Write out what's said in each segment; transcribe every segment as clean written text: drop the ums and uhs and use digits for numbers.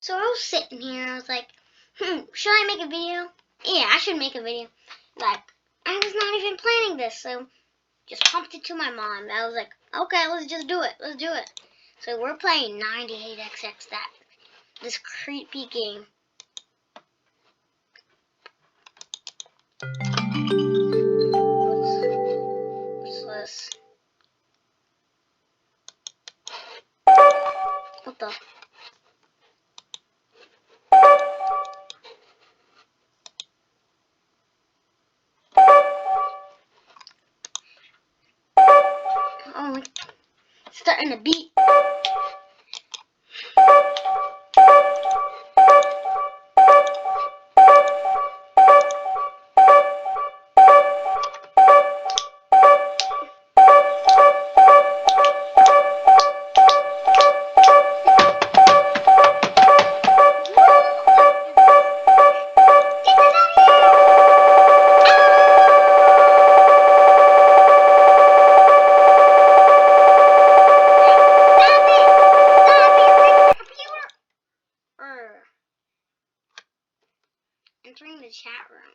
So I was sitting here, I was like, should I make a video? Yeah, I should make a video. Like, I was not even planning this, so just pumped it to my mom. I was like, okay, let's just do it. Let's do it. So we're playing 98XX, this creepy game. What's this? What the? Oh, starting to beat. Entering the chat room.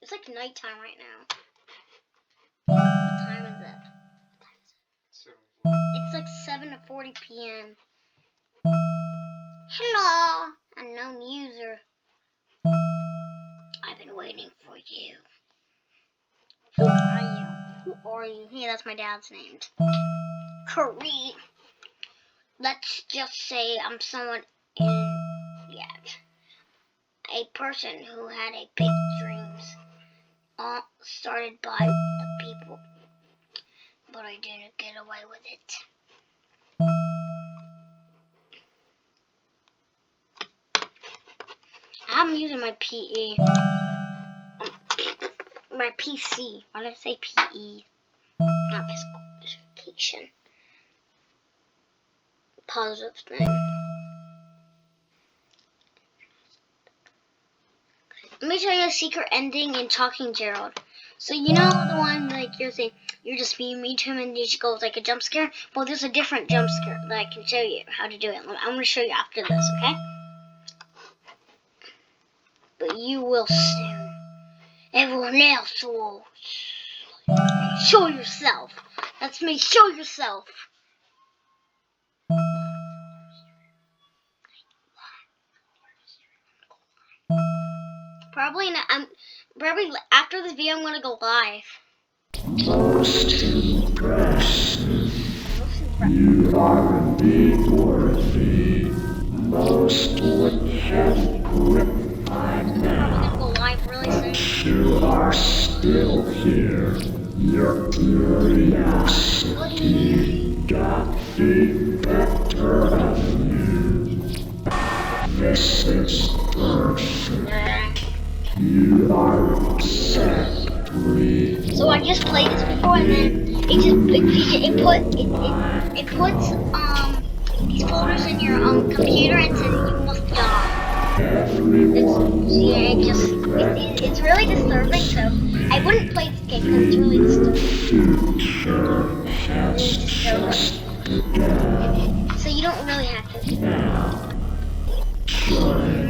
It's like nighttime right now. What time is it? It's like 7:40 p.m. Hello, unknown user. I've been waiting for you. Who are you? Who are you? Hey, that's my dad's name. Kareem. Let's just say I'm someone a person who had a big dreams, all started by the people, but I didn't get away with it. I'm using my PE, my PC. Why did I say PE? Not physical education. Positive thing. Let me tell you a secret ending in Talking Gerald. So you know the one like you're saying you're just being mean to him and you just go with like a jump scare? Well, there's a different jump scare that I can show you how to do it. I'm going to show you after this, okay? But you will soon. Everyone else will show yourself. That's me. Show yourself. Probably not. Probably after this video, I'm gonna go live. Most impressive. You are indeed worthy. Most would have quit by now. I'm gonna go live really soon. You are still here. Your curiosity got the better of you. This is perfect. You are exactly. So I just played this before, and then it puts these folders in your computer and says you must die. It's really disturbing. So I wouldn't play this game because it's really disturbing. So you don't really have to. Now, join